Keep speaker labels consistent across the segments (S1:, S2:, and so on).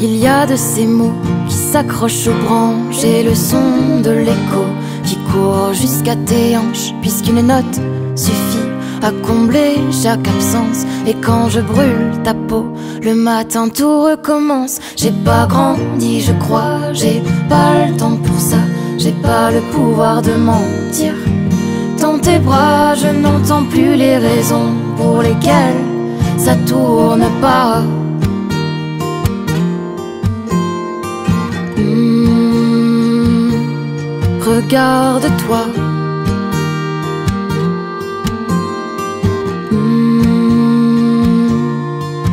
S1: Il y a de ces mots qui s'accrochent aux branches et le son de l'écho qui court jusqu'à tes hanches, puisqu'une note suffit à combler chaque absence. Et quand je brûle ta peau, le matin tout recommence. J'ai pas grandi, je crois, j'ai pas le temps pour ça. J'ai pas le pouvoir de mentir. Dans tes bras, je n'entends plus les raisons pour lesquelles ça tourne pas. Regarde-toi.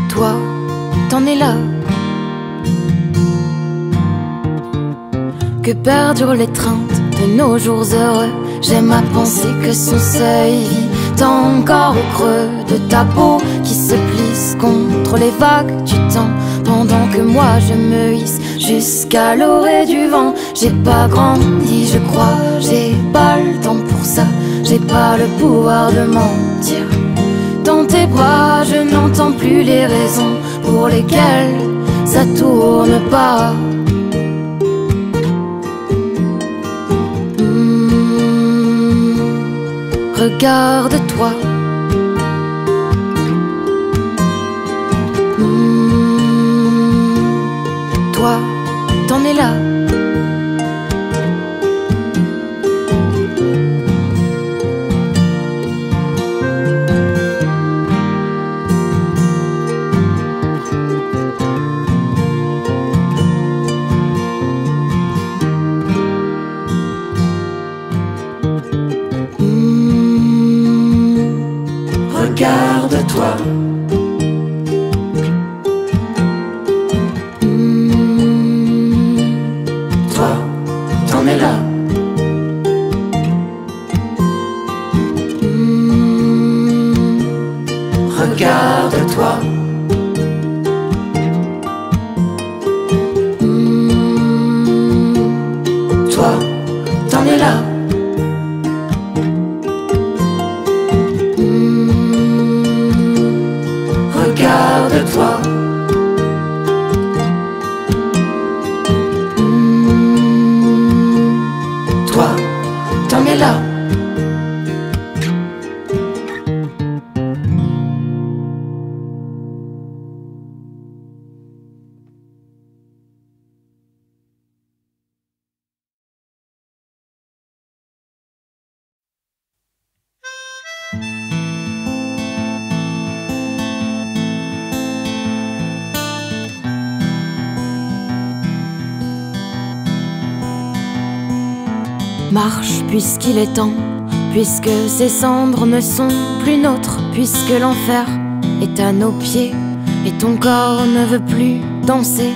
S1: Toi, t'en es là. Que perdurent l'étreinte de nos jours heureux. J'aime à penser que son seuil vit encore au creux de ta peau qui se plisse contre les vagues du temps, pendant que moi je me hisse jusqu'à l'orée du vent. J'ai pas grandi, je crois, j'ai pas le temps pour ça. J'ai pas le pouvoir de mentir. Dans tes bras, je n'entends plus les raisons pour lesquelles ça tourne pas. Regarde-toi. Toi, t'en es là.
S2: Regarde-toi. Toi, t'en es là. Regarde-toi. Toi, t'en es là. Regarde-toi. Toi, t'en es là.
S1: Marche puisqu'il est temps, puisque ces cendres ne sont plus nôtres, puisque l'enfer est à nos pieds et ton corps ne veut plus danser.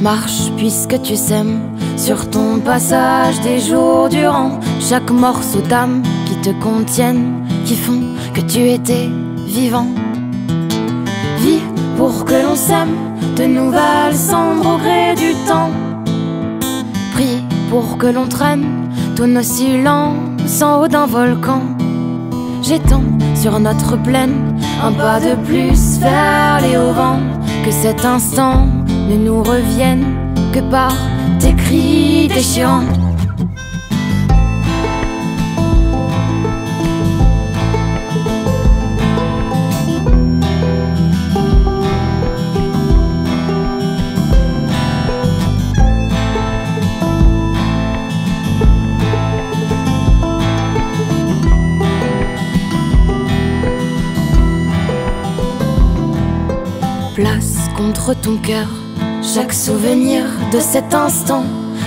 S1: Marche puisque tu sèmes sur ton passage des jours durant chaque morceau d'âme qui te contiennent, qui font que tu étais vivant. Vis pour que l'on sème de nouvelles cendres au gré du temps. Prie pour que l'on traîne tous nos silences en haut d'un volcan. J'étends sur notre plaine un pas de plus vers les hauts vents. Que cet instant ne nous revienne que par tes cris déchirants. Place contre ton cœur chaque souvenir de cet instant,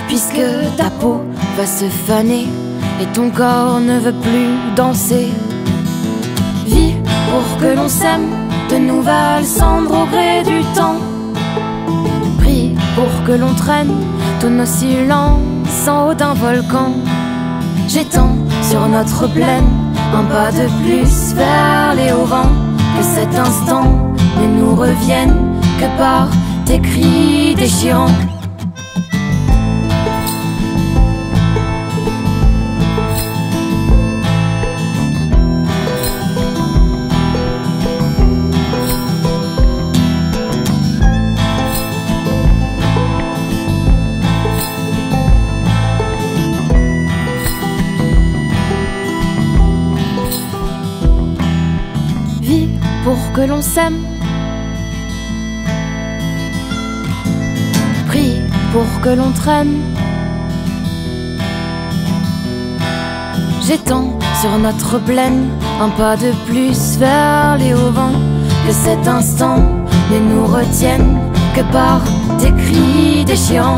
S1: puisque ta peau va se faner et ton corps ne veut plus danser. Vis pour que l'on sème de nouvelles cendres au gré du temps. Prie pour que l'on traîne tous nos silences en haut d'un volcan. J'étends sur notre plaine un pas de plus vers les hauts vents. Que cet instant ne nous revienne que par tes cris déchirants. que l'on s'aime. Prie pour que l'on traîne. J'étends sur notre plaine un pas de plus vers les hauts vents. Que cet instant ne nous retienne que par des cris déchirants.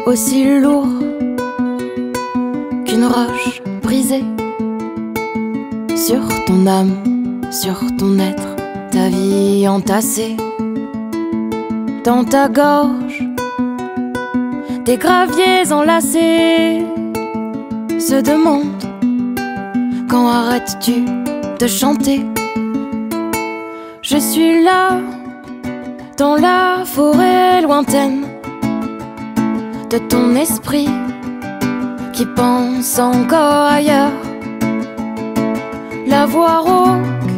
S1: Aussi lourd qu'une roche brisée sur ton âme, sur ton être, ta vie entassée dans ta gorge, des graviers enlacés se demandent quand arrêtes-tu de chanter. Je suis là dans la forêt lointaine de ton esprit qui pense encore ailleurs. La voix rauque,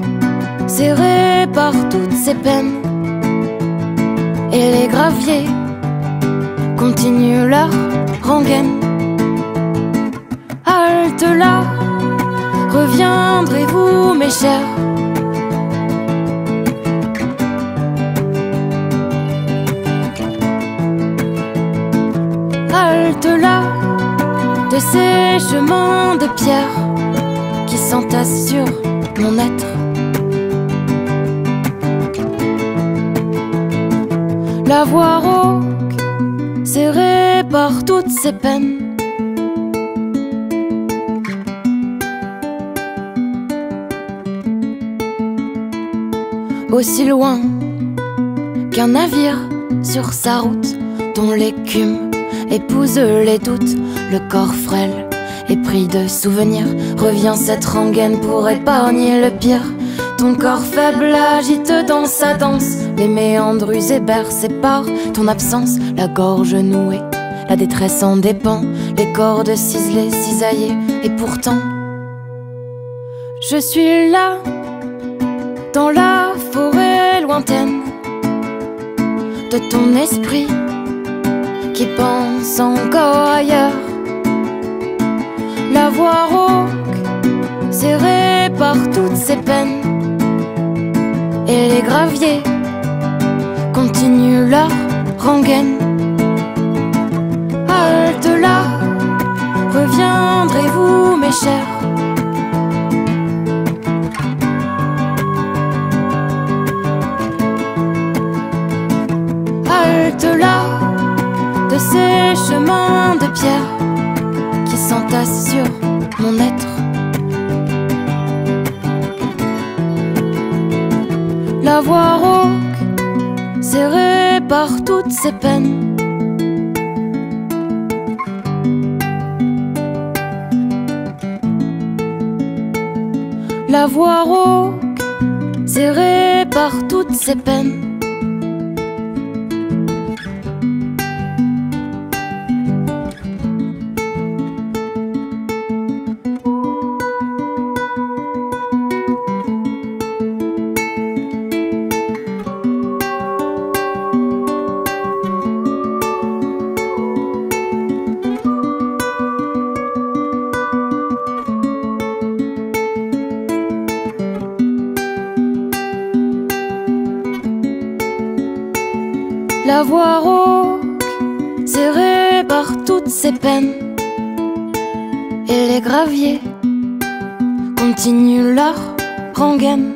S1: serrée par toutes ses peines, et les graviers continuent leur rengaine. Halte là, reviendrez-vous mes chers? Halte là, de ces chemins de pierre qui s'entassent sur mon être. La voix rauque, serrée par toutes ses peines, aussi loin qu'un navire sur sa route dont l'écume épouse les doutes. Le corps frêle et pris de souvenirs revient cette rengaine pour épargner le pire. Ton corps faible agite dans sa danse, les méandres usés bercés par ton absence. La gorge nouée, la détresse en dépend, les cordes ciselées, cisaillées. Et pourtant, je suis là, dans la forêt lointaine de ton esprit qui pense encore ailleurs. La voix rauque, serrée par toutes ses peines, et les graviers continuent leur rengaine. Halte là, reviendrez-vous mes chers? Halte là, de ces chemins de pierre qui s'entassent sur mon être. La voix rauque, serrée par toutes ses peines, la voix rauque, serrée par toutes ses peines. La voix rauque, serrée par toutes ses peines, et les graviers continuent leur rengaine.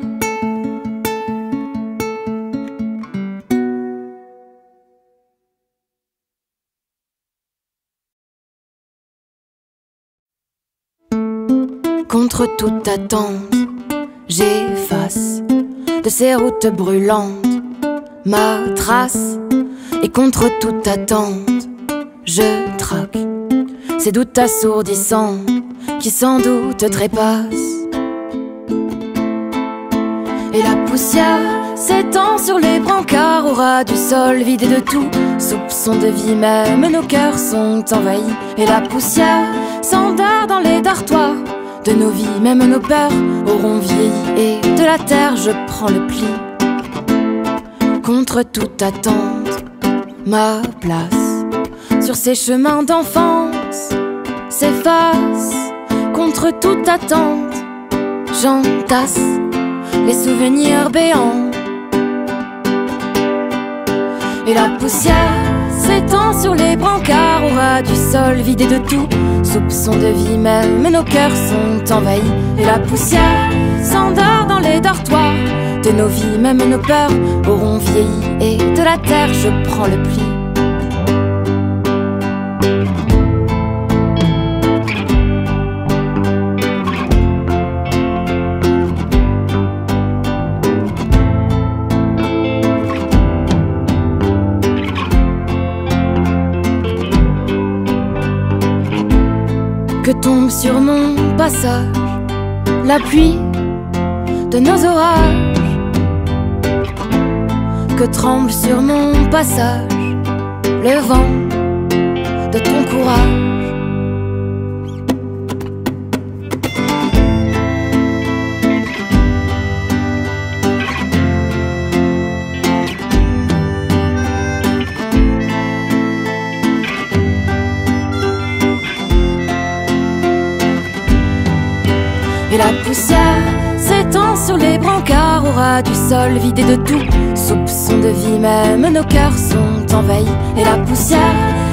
S1: Contre toute attente, j'efface de ces routes brûlantes ma trace. Et contre toute attente, je traque ces doutes assourdissants qui sans doute trépassent. Et la poussière s'étend sur les brancards au ras du sol, vidé de tout soupçon de vie, même nos cœurs sont envahis. Et la poussière s'endort dans les dortoirs de nos vies, même nos peurs auront vieilli. Et de la terre je prends le pli. Contre toute attente, ma place sur ces chemins d'enfance s'efface. Contre toute attente, j'entasse les souvenirs béants. Et la poussière s'étend sur les brancards au ras du sol, vidé de tout soupçon de vie, même nos cœurs sont envahis. Et la poussière s'endort dans les dortoirs de nos vies, même nos peurs auront vieilli. Et de la terre je prends le pli. Que tombe sur mon passage la pluie de nos orages, que tremble sur mon passage le vent de ton courage. Et la poussière s'étend sur les brancards au ras du sol, vidé de tout soupçon de vie, même nos cœurs sont envahis. Et la poussière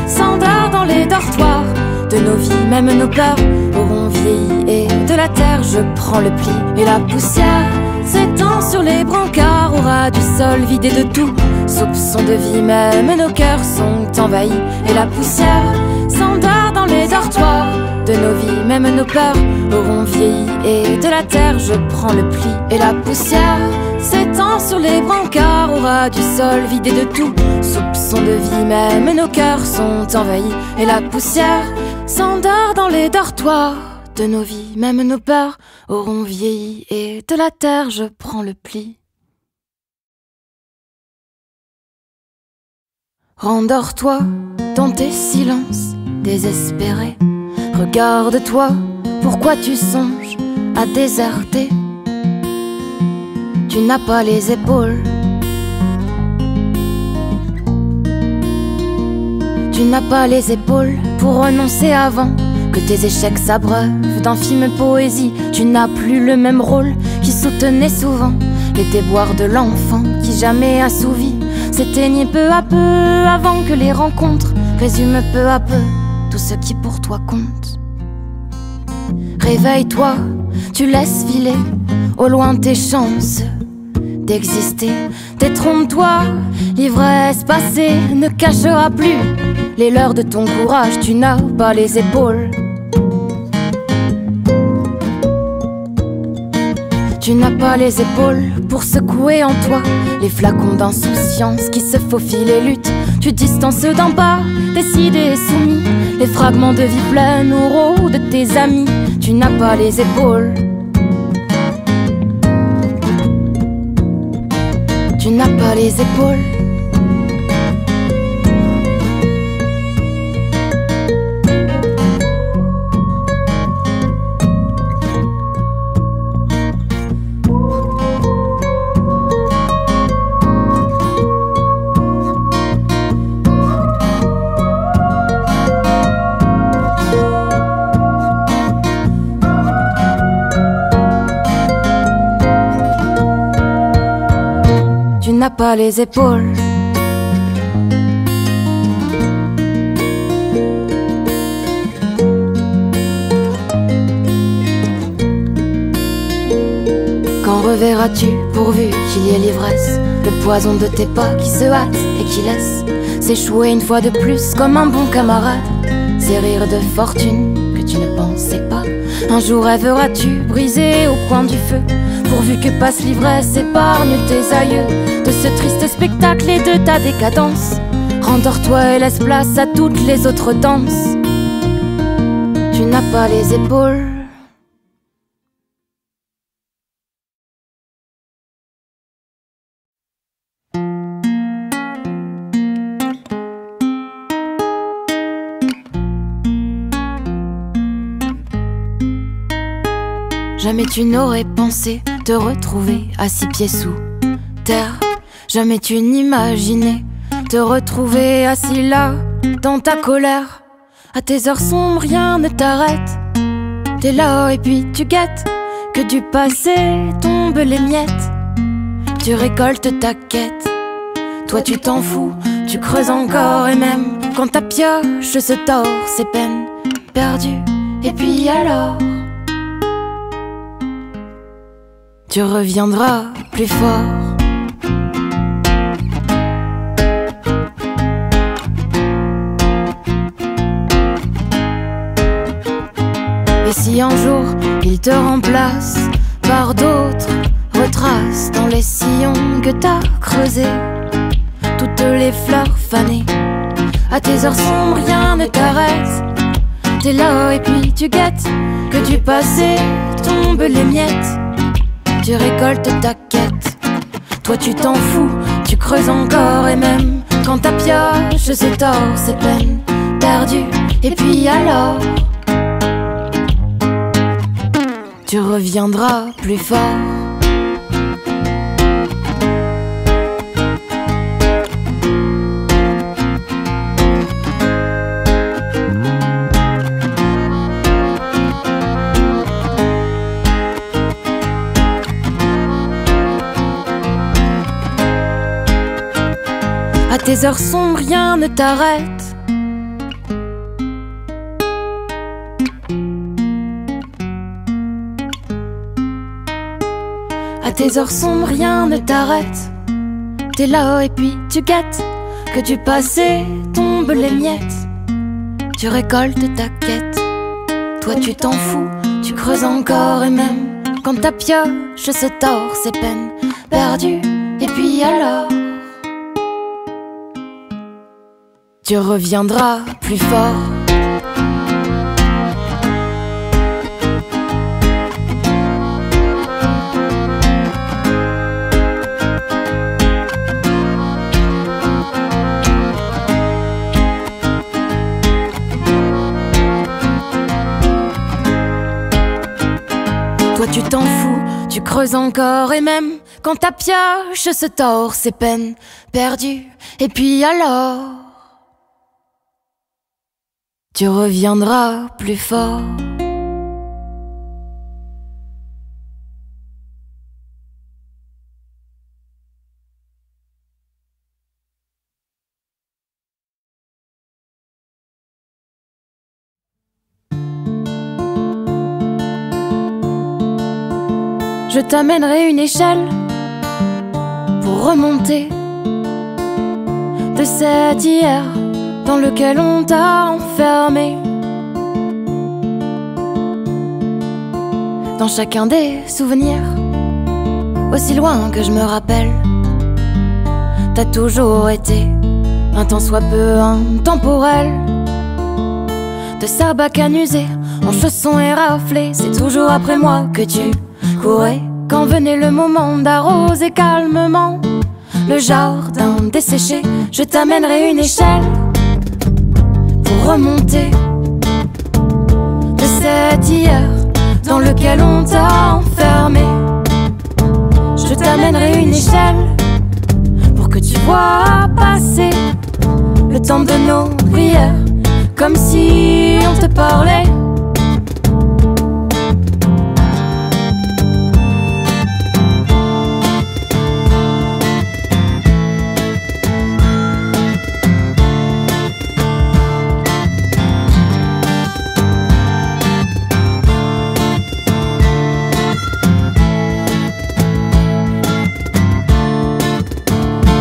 S1: s'endort dans les dortoirs de nos vies, même nos peurs auront vieilli. Et de la terre je prends le pli. Et la poussière s'étend sur les brancards au ras du sol, vidé de tout soupçon de vie, même nos cœurs sont envahis. Et la poussière s'endort dans les dortoirs de nos vies, même nos peurs auront vieilli. Et de la terre je prends le pli. Et la poussière s'étend sur les brancards au ras du sol, vidé de tout soupçon de vie, même nos cœurs sont envahis. Et la poussière s'endort dans les dortoirs de nos vies, même nos peurs auront vieilli. Et de la terre je prends le pli. Rendors-toi dans tes silences désespérés. Regarde-toi, pourquoi tu songes à déserter? Tu n'as pas les épaules. Tu n'as pas les épaules pour renoncer avant que tes échecs s'abreuvent d'infime poésie. Tu n'as plus le même rôle qui soutenait souvent les déboires de l'enfant qui jamais assouvi s'éteignait peu à peu avant que les rencontres résument peu à peu tout ce qui pour toi compte. Réveille-toi, tu laisses filer au loin tes chances d'exister. Détrompe-toi, l'ivresse passée ne cachera plus les leurs de ton courage. Tu n'as pas les épaules. Tu n'as pas les épaules pour secouer en toi les flacons d'insouciance qui se faufilent et luttent. Tu distances d'un pas, décidé et soumis, les fragments de vie pleine ou de tes amis. Tu n'as pas les épaules. Tu n'as pas les épaules. Tu n'as pas les épaules. Quand reverras-tu, pourvu qu'il y ait l'ivresse, le poison de tes pas qui se hâte et qui laisse s'échouer une fois de plus comme un bon camarade ces rires de fortune que tu tu ne pensais pas. Un jour rêveras-tu brisé au coin du feu, pourvu que passe l'ivresse, épargne tes aïeux de ce triste spectacle et de ta décadence. Rendors-toi et laisse place à toutes les autres danses. Tu n'as pas les épaules. Jamais tu n'aurais pensé te retrouver à 6 pieds sous terre. Jamais tu n'imaginais te retrouver assis là, dans ta colère. À tes heures sombres, rien ne t'arrête. T'es là et puis tu guettes que du passé tombent les miettes. Tu récoltes ta quête. Toi tu t'en fous, tu creuses encore. Et même quand ta pioche se tord, c'est peine perdue. Et puis alors tu reviendras plus fort. Et si un jour il te remplace par d'autres, retrace dans les sillons que t'as creusés toutes les fleurs fanées. À tes heures sombres, rien ne t'arrête. T'es là et puis tu guettes que du passé tombent les miettes. Tu récoltes ta quête. Toi tu t'en fous, tu creuses encore. Et même quand ta pioche se tord, c'est peine perdue. Et puis alors tu reviendras plus fort. À tes heures sombres, rien ne t'arrête. À tes heures sombres, rien ne t'arrête. T'es là et puis tu guettes que du passé tombent les miettes. Tu récoltes ta quête. Toi tu t'en fous, tu creuses encore. Et même quand ta pioche se tord, c'est peine perdue. Et puis alors tu reviendras plus fort. Toi tu t'en fous, tu creuses encore. Et même quand ta pioche se tord, c'est peine perdue. Et puis alors tu reviendras plus fort. Je t'amènerai une échelle pour remonter de cet hier dans lequel on t'a enfermé. Dans chacun des souvenirs, aussi loin que je me rappelle, t'as toujours été un tant soit peu intemporel. De sarbacane usé en chaussons éraflés, c'est toujours après moi que tu courais quand venait le moment d'arroser calmement le jardin desséché. Je t'amènerai une échelle pour remonter de cet hier dans lequel on t'a enfermé. Je t'amènerai une échelle pour que tu vois passer le temps de nos prières, comme si on te parlait.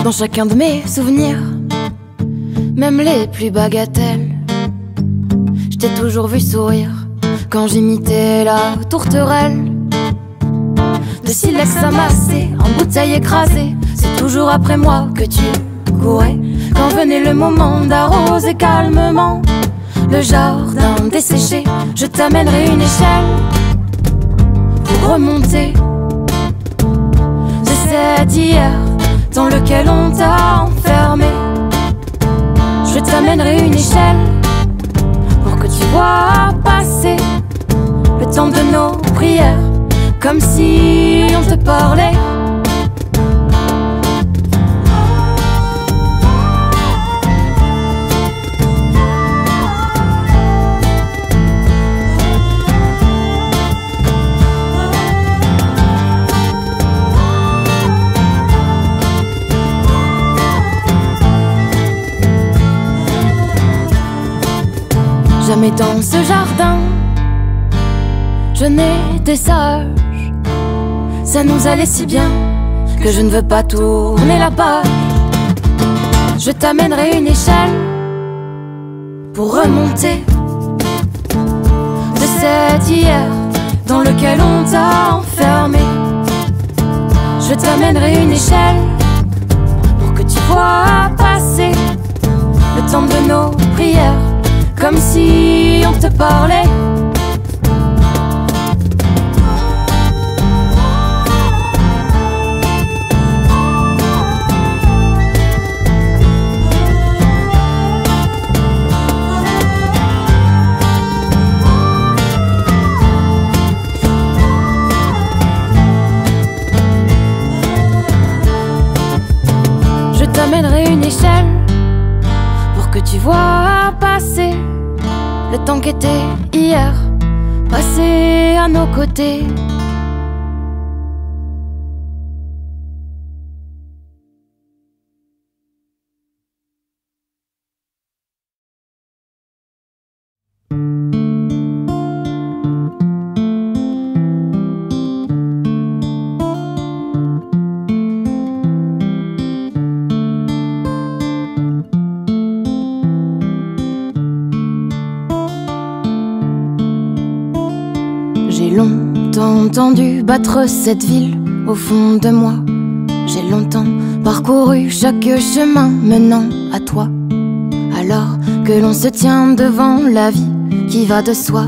S1: Dans chacun de mes souvenirs, même les plus bagatelles, je t'ai toujours vu sourire quand j'imitais la tourterelle. De silex amassé, en bouteille écrasée, c'est toujours après moi que tu courais. Quand venait le moment d'arroser calmement le jardin desséché, je t'amènerai une échelle pour remonter de cet hier dans lequel on t'a enfermé. Je t'amènerai une échelle pour que tu vois passer le temps de nos prières, comme si on te parlait. Jamais dans ce jardin je n'étais sage. Ça nous allait si bien que je ne veux pas tourner la page. Je t'amènerai une échelle pour remonter de cet hier dans lequel on t'a enfermé. Je t'amènerai une échelle pour que tu vois passer le temps de nos prières, comme si on te parlait. Je t'amènerai une échelle pour que tu vois passer le temps qu'était hier, passé à nos côtés. J'ai longtemps entendu battre cette ville au fond de moi. J'ai longtemps parcouru chaque chemin menant à toi. Alors que l'on se tient devant la vie qui va de soi.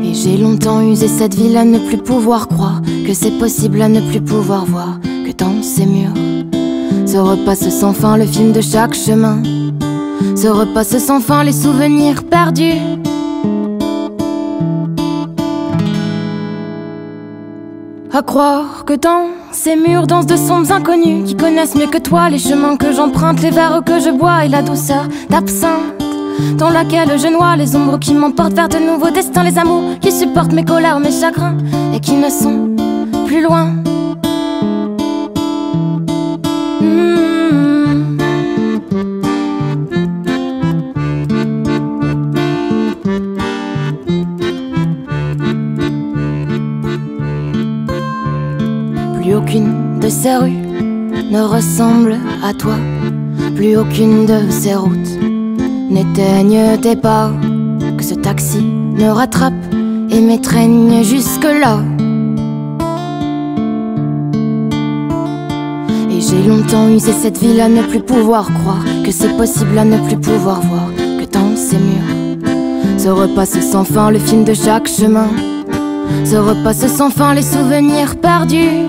S1: Et j'ai longtemps usé cette ville à ne plus pouvoir croire que c'est possible, à ne plus pouvoir voir que dans ces murs se repasse sans fin le film de chaque chemin. Se repasse sans fin les souvenirs perdus. À croire que dans ces murs dansent de sombres inconnus qui connaissent mieux que toi les chemins que j'emprunte, les verres que je bois et la douceur d'absinthe dans laquelle je noie les ombres qui m'emportent vers de nouveaux destins, les amours qui supportent mes colères, mes chagrins et qui ne sont plus loin. Plus aucune de ces rues ne ressemble à toi. Plus aucune de ces routes n'éteigne tes pas. Que ce taxi me rattrape et m'étreigne jusque-là. Et j'ai longtemps usé cette ville à ne plus pouvoir croire que c'est possible, à ne plus pouvoir voir que dans ces murs se repasse sans fin le film de chaque chemin. Se repasse sans fin les souvenirs perdus.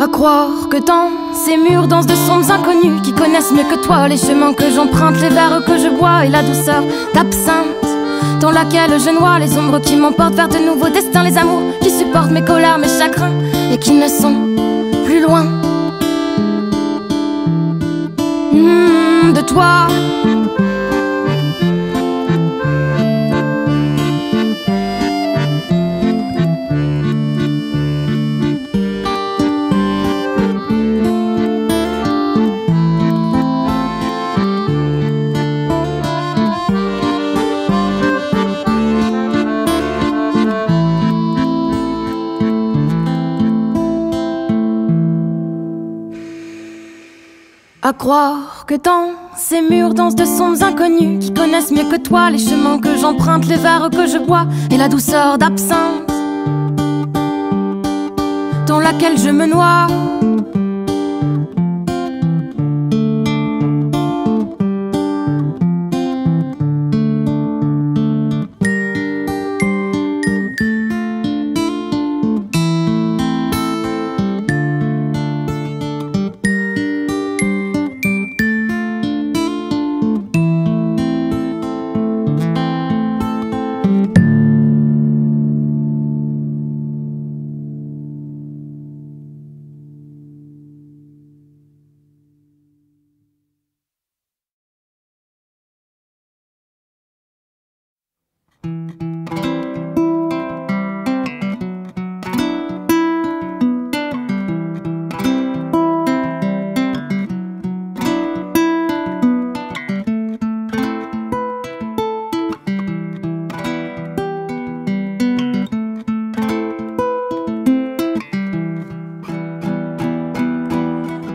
S1: À croire que dans ces murs dansent de sombres inconnus qui connaissent mieux que toi les chemins que j'emprunte, les verres que je bois et la douceur d'absinthe dans laquelle je noie les ombres qui m'emportent vers de nouveaux destins, les amours qui supportent mes colères, mes chagrins et qui ne sont plus loin de toi. À À croire que dans ces murs dansent de sons inconnus qui connaissent mieux que toi les chemins que j'emprunte, les verres que je bois et la douceur d'absinthe dans laquelle je me noie.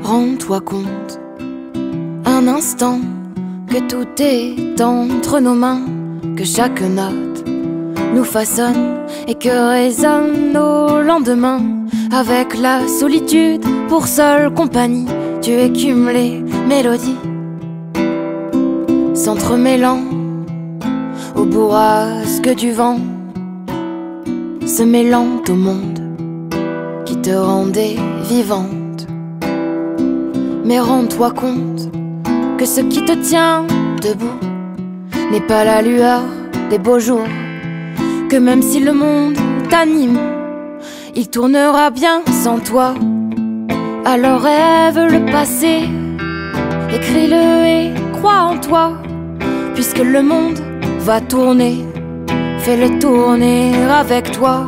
S1: Rends-toi compte, un instant, que tout est entre nos mains, que chaque note nous façonne et que résonne nos lendemains. Avec la solitude pour seule compagnie, tu écumes les mélodies, s'entremêlant aux bourrasques du vent, se mêlant au monde qui te rendait vivante. Mais rends-toi compte que ce qui te tient debout n'est pas la lueur des beaux jours, que même si le monde t'anime, il tournera bien sans toi. Alors rêve le passé, écris-le et crois en toi, puisque le monde va tourner, fais-le tourner avec toi.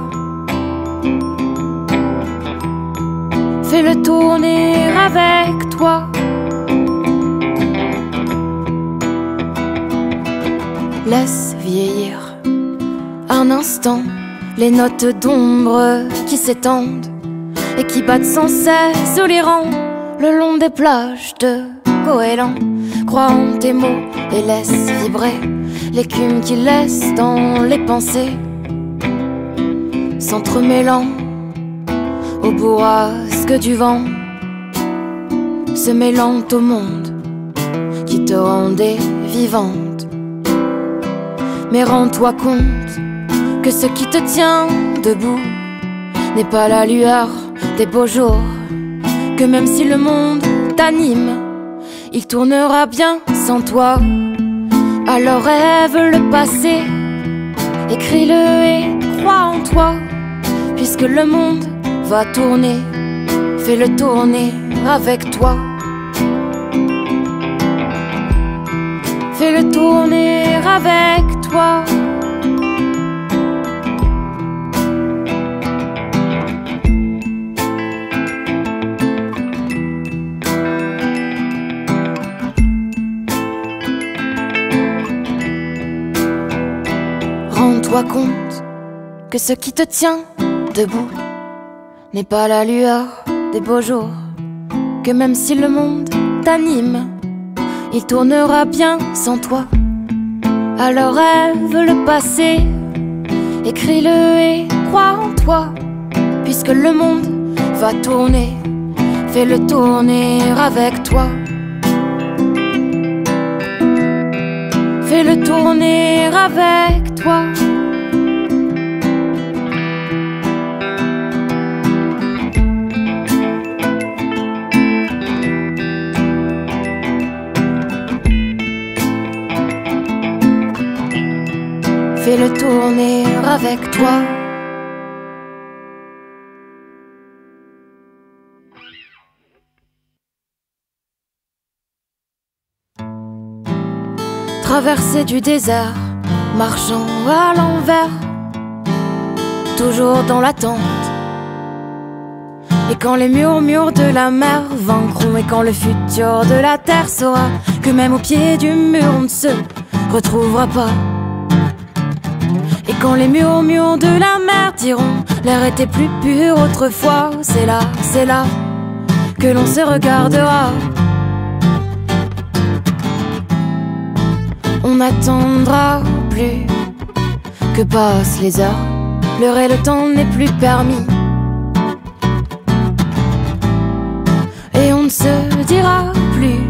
S1: Fais-le tourner avec toi. Laisse vieillir un instant les notes d'ombre qui s'étendent et qui battent sans cesse les rangs le long des plages de goéland. Crois en tes mots et laisse vibrer l'écume qui laisse dans les pensées, s'entremêlant aux bourrasques du vent, se mêlant au monde qui te rendait vivante. Mais rends-toi compte que ce qui te tient debout n'est pas la lueur des beaux jours, que même si le monde t'anime, il tournera bien sans toi. Alors rêve le passé, écris-le et crois en toi, puisque le monde va tourner, fais-le tourner avec toi. Fais-le tourner avec toi. Rends-toi compte que ce qui te tient debout n'est pas la lueur des beaux jours, que même si le monde t'anime, il tournera bien sans toi. Alors rêve le passé, écris-le et crois en toi, puisque le monde va tourner, fais-le tourner avec toi. Fais-le tourner avec toi. Fais-le tourner avec toi. Traversée du désert, marchant à l'envers, toujours dans l'attente. Et quand les murmures de la mer vaincront, et quand le futur de la terre saura que même au pied du mur on ne se retrouvera pas. Et quand les murmures de la mer diront l'air était plus pur autrefois, c'est là que l'on se regardera. On n'attendra plus que passent les heures. Pleurer le temps n'est plus permis. Et on ne se dira plus,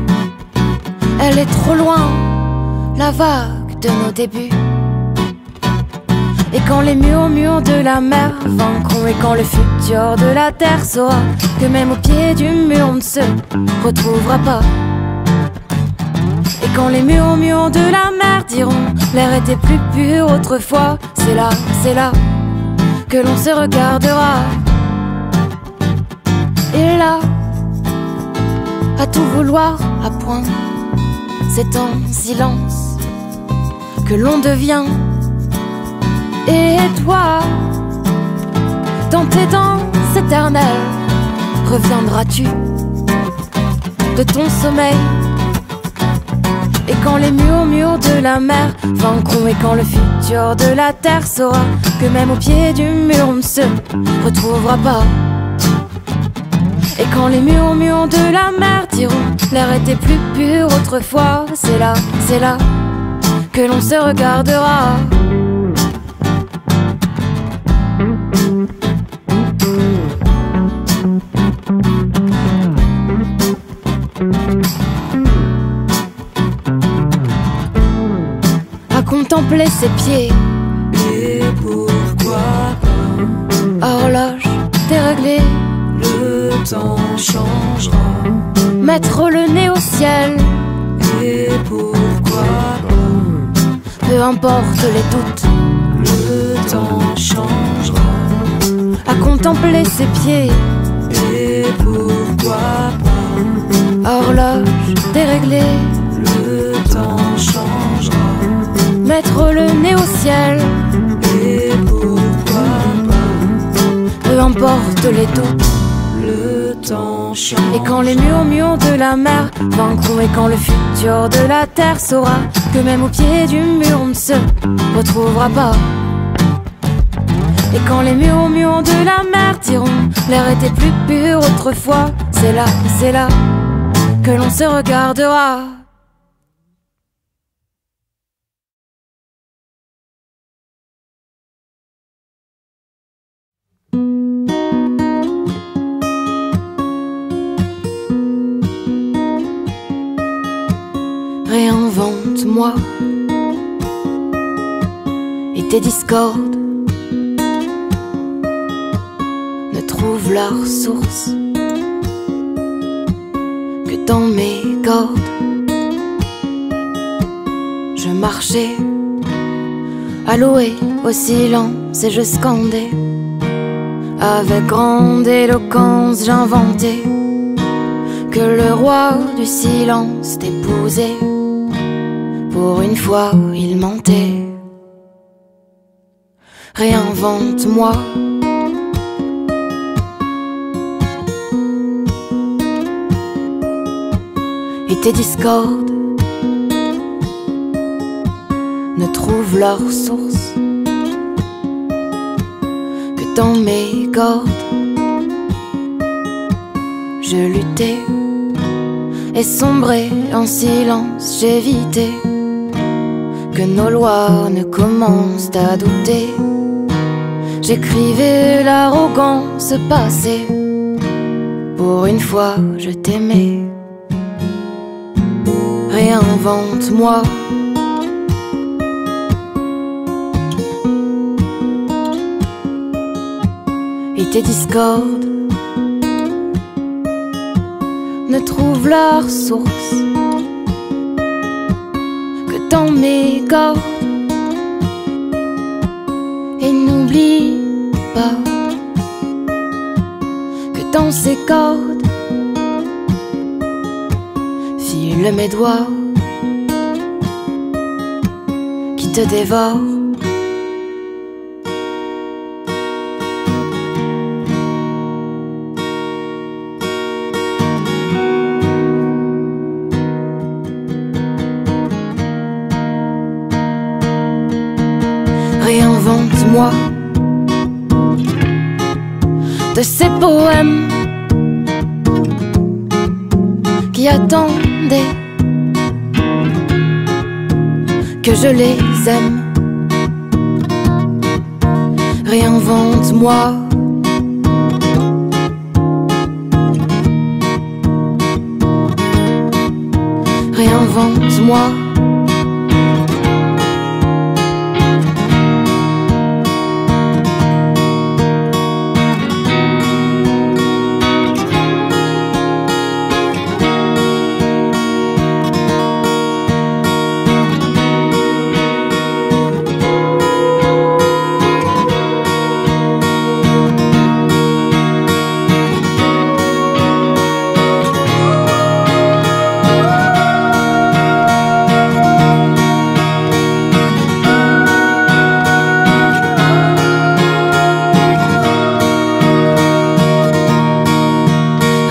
S1: elle est trop loin, la vague de nos débuts. Et quand les murmures de la mer vaincront, et quand le futur de la terre saura que même au pied du mur on ne se retrouvera pas. Et quand les murmures de la mer diront l'air était plus pur autrefois, c'est là que l'on se regardera. Et là, à tout vouloir à point, c'est en silence que l'on devient. Et toi, dans tes danses éternelles, reviendras-tu de ton sommeil? Et quand les murmures de la mer vaincront, et quand le futur de la terre saura que même au pied du mur on ne se retrouvera pas. Et quand les murmures de la mer diront l'air était plus pur autrefois, c'est là que l'on se regardera. À contempler ses pieds.
S2: Et pourquoi pas?
S1: Horloge déréglée,
S2: le temps changera.
S1: mettre le nez au ciel.
S2: Et pourquoi pas?
S1: Peu importe les doutes,
S2: le temps changera.
S1: à contempler ses pieds.
S2: Et pourquoi pas?
S1: Horloge déréglée,
S2: le temps changera.
S1: mettre le nez au ciel.
S2: Et pourquoi pas?
S1: Peu importe les doutes.
S2: Le temps changera.
S1: Et quand les murmures de la mer vaincront, et quand le futur de la terre saura que même au pied du mur on ne se retrouvera pas. Et quand les murmures de la mer diront l'air était plus pur autrefois, c'est là que l'on se regardera. Réinvente-moi et tes discordes ne trouvent leur source que dans mes cordes. Je marchais alloué au silence et je scandais avec grande éloquence. J'inventais que le roi du silence t'épousait. Pour une fois, il mentait. Réinvente-moi et tes discordes ne trouvent leur source que dans mes cordes. Je luttais et sombrais en silence, j'évitais que nos lois ne commencent à douter. J'écrivais l'arrogance passée. Pour une fois, je t'aimais. Réinvente-moi et tes discordes ne trouvent leur source que dans mes cordes. Et n'oublie pas que dans ces cordes filent mes doigts qui te dévorent. Réinvente-moi de ces poèmes qui attendaient que je les aime. Réinvente-moi. Réinvente-moi.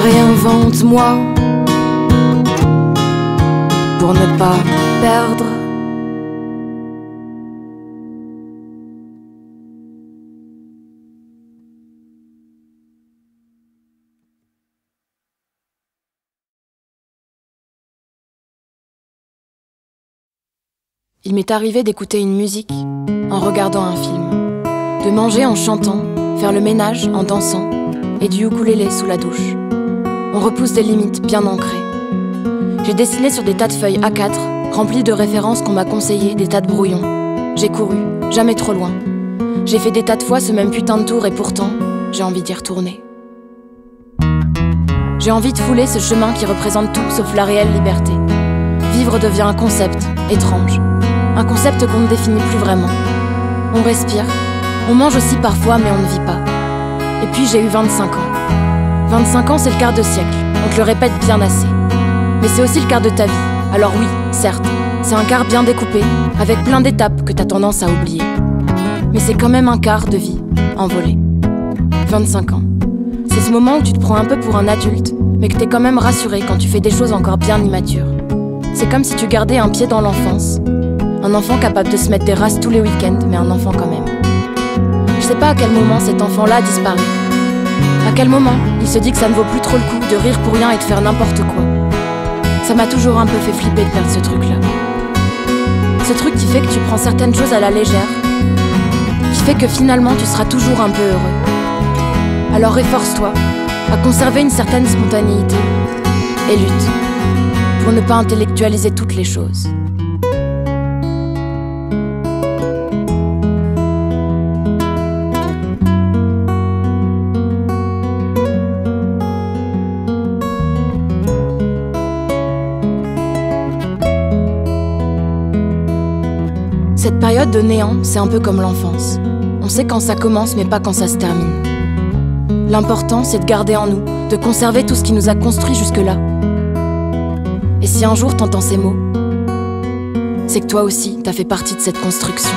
S1: Réinvente-moi pour ne pas perdre. Il m'est arrivé d'écouter une musique en regardant un film, de manger en chantant, faire le ménage en dansant et du ukulélé sous la douche. On repousse des limites bien ancrées. J'ai dessiné sur des tas de feuilles A4, remplies de références qu'on m'a conseillées, des tas de brouillons. J'ai couru, jamais trop loin. J'ai fait des tas de fois ce même putain de tour et pourtant, j'ai envie d'y retourner. J'ai envie de fouler ce chemin qui représente tout sauf la réelle liberté. Vivre devient un concept étrange. Un concept qu'on ne définit plus vraiment. On respire, on mange aussi parfois mais on ne vit pas. Et puis j'ai eu 25 ans. 25 ans, c'est le quart de siècle, on te le répète bien assez. Mais c'est aussi le quart de ta vie. Alors oui, certes, c'est un quart bien découpé, avec plein d'étapes que t'as tendance à oublier. Mais c'est quand même un quart de vie, envolé. 25 ans. C'est ce moment où tu te prends un peu pour un adulte, mais que t'es quand même rassuré quand tu fais des choses encore bien immatures. C'est comme si tu gardais un pied dans l'enfance. Un enfant capable de se mettre des races tous les week-ends, mais un enfant quand même. Je sais pas à quel moment cet enfant-là disparaît. À quel moment il se dit que ça ne vaut plus trop le coup de rire pour rien et de faire n'importe quoi. Ça m'a toujours un peu fait flipper de perdre ce truc-là. Ce truc qui fait que tu prends certaines choses à la légère, qui fait que finalement tu seras toujours un peu heureux. Alors efforce-toi à conserver une certaine spontanéité et lutte pour ne pas intellectualiser toutes les choses. Cette période de néant, c'est un peu comme l'enfance. On sait quand ça commence, mais pas quand ça se termine. L'important, c'est de garder en nous, de conserver tout ce qui nous a construit jusque-là. Et si un jour t'entends ces mots, c'est que toi aussi, t'as fait partie de cette construction.